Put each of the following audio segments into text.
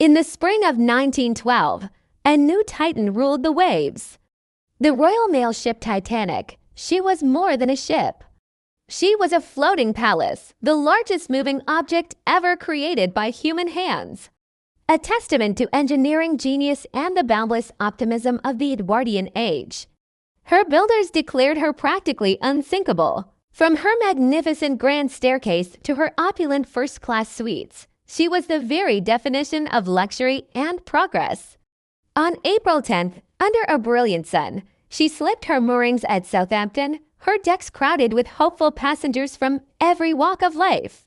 In the spring of 1912, a new titan ruled the waves. The Royal Mail ship Titanic. She was more than a ship. She was a floating palace, the largest moving object ever created by human hands. A testament to engineering genius and the boundless optimism of the Edwardian age. Her builders declared her practically unsinkable. From her magnificent grand staircase to her opulent first-class suites, she was the very definition of luxury and progress. On April 10th, under a brilliant sun, she slipped her moorings at Southampton, her decks crowded with hopeful passengers from every walk of life.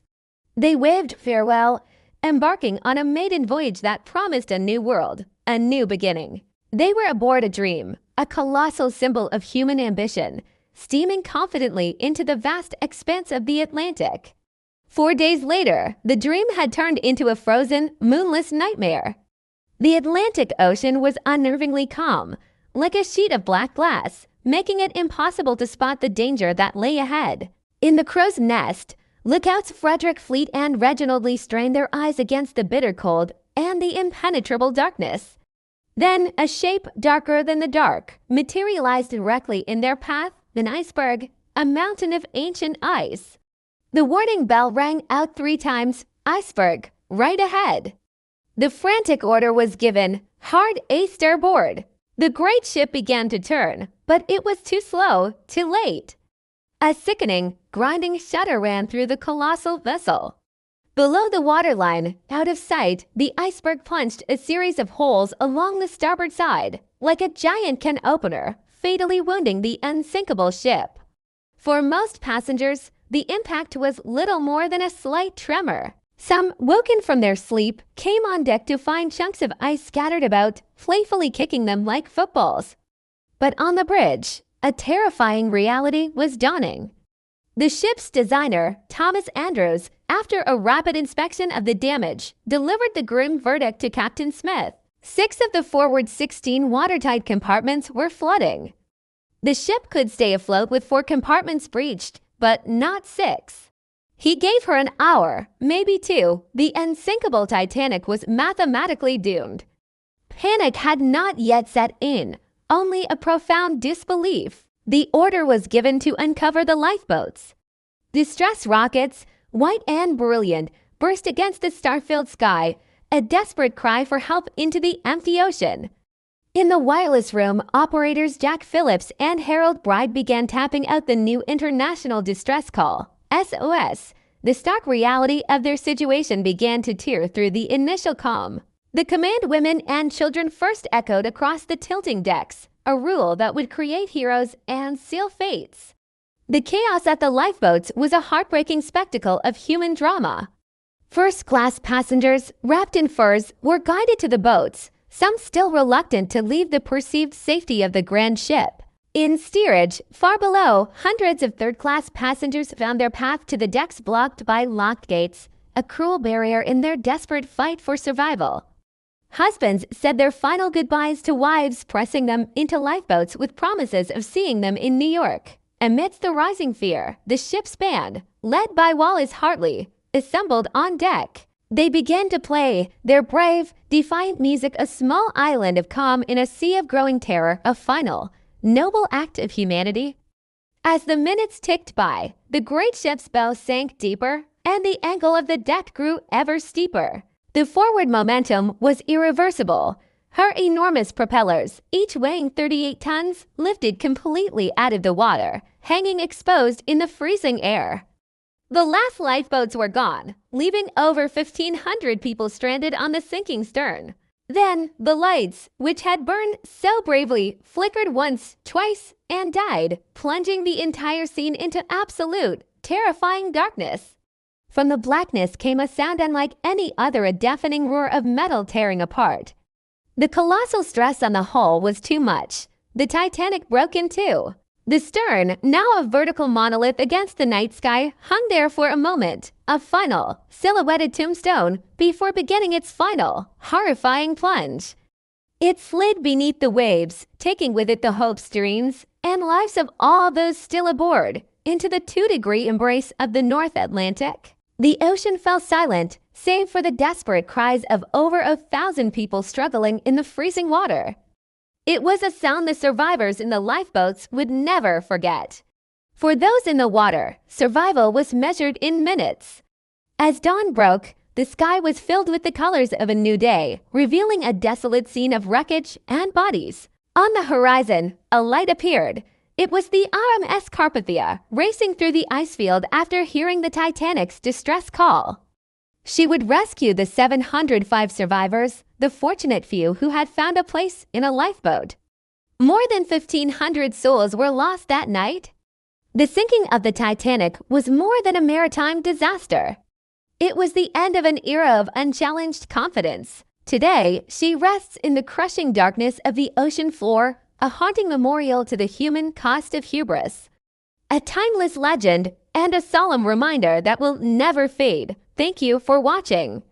They waved farewell, embarking on a maiden voyage that promised a new world, a new beginning. They were aboard a dream, a colossal symbol of human ambition, steaming confidently into the vast expanse of the Atlantic. 4 days later, the dream had turned into a frozen, moonless nightmare. The Atlantic Ocean was unnervingly calm, like a sheet of black glass, making it impossible to spot the danger that lay ahead. In the crow's nest, lookouts Frederick Fleet and Reginald Lee strained their eyes against the bitter cold and the impenetrable darkness. Then, a shape darker than the dark materialized directly in their path, an iceberg, a mountain of ancient ice. The warning bell rang out 3 times, iceberg, right ahead. The frantic order was given, hard A starboard. The great ship began to turn, but it was too slow, too late. A sickening, grinding shudder ran through the colossal vessel. Below the waterline, out of sight, the iceberg punched a series of holes along the starboard side, like a giant can opener, fatally wounding the unsinkable ship. For most passengers, the impact was little more than a slight tremor. Some, woken from their sleep, came on deck to find chunks of ice scattered about, playfully kicking them like footballs. But on the bridge, a terrifying reality was dawning. The ship's designer, Thomas Andrews, after a rapid inspection of the damage, delivered the grim verdict to Captain Smith. 6 of the forward 16 watertight compartments were flooding. The ship could stay afloat with 4 compartments breached, but not 6. He gave her an hour, maybe 2. The unsinkable Titanic was mathematically doomed. Panic had not yet set in, only a profound disbelief. The order was given to uncover the lifeboats. Distress rockets, white and brilliant, burst against the star-filled sky, a desperate cry for help into the empty ocean. In the wireless room, operators Jack Phillips and Harold Bride began tapping out the new international distress call, SOS. The stark reality of their situation began to tear through the initial calm. The command women and children first echoed across the tilting decks, a rule that would create heroes and seal fates. The chaos at the lifeboats was a heartbreaking spectacle of human drama. First-class passengers, wrapped in furs, were guided to the boats, some still reluctant to leave the perceived safety of the grand ship. In steerage, far below, hundreds of third-class passengers found their path to the decks blocked by locked gates, a cruel barrier in their desperate fight for survival. Husbands said their final goodbyes to wives, pressing them into lifeboats with promises of seeing them in New York. Amidst the rising fear, the ship's band, led by Wallace Hartley, assembled on deck. They began to play their brave, defiant music, a small island of calm in a sea of growing terror, a final, noble act of humanity. As the minutes ticked by, the great ship's bow sank deeper, and the angle of the deck grew ever steeper. The forward momentum was irreversible. Her enormous propellers, each weighing 38 tons, lifted completely out of the water, hanging exposed in the freezing air. The last lifeboats were gone, leaving over 1,500 people stranded on the sinking stern. Then, the lights, which had burned so bravely, flickered once, twice, and died, plunging the entire scene into absolute, terrifying darkness. From the blackness came a sound unlike any other, a deafening roar of metal tearing apart. The colossal stress on the hull was too much. The Titanic broke in two. The stern, now a vertical monolith against the night sky, hung there for a moment, a final, silhouetted tombstone, before beginning its final, horrifying plunge. It slid beneath the waves, taking with it the hopes, dreams, and lives of all those still aboard, into the 2-degree embrace of the North Atlantic. The ocean fell silent, save for the desperate cries of over 1,000 people struggling in the freezing water. It was a sound the survivors in the lifeboats would never forget. For those in the water, survival was measured in minutes. As dawn broke, the sky was filled with the colors of a new day, revealing a desolate scene of wreckage and bodies. On the horizon, a light appeared. It was the RMS Carpathia, racing through the ice field after hearing the Titanic's distress call. She would rescue the 705 survivors, the fortunate few who had found a place in a lifeboat. More than 1,500 souls were lost that night. The sinking of the Titanic was more than a maritime disaster. It was the end of an era of unchallenged confidence. Today, she rests in the crushing darkness of the ocean floor, a haunting memorial to the human cost of hubris. A timeless legend and a solemn reminder that will never fade. Thank you for watching.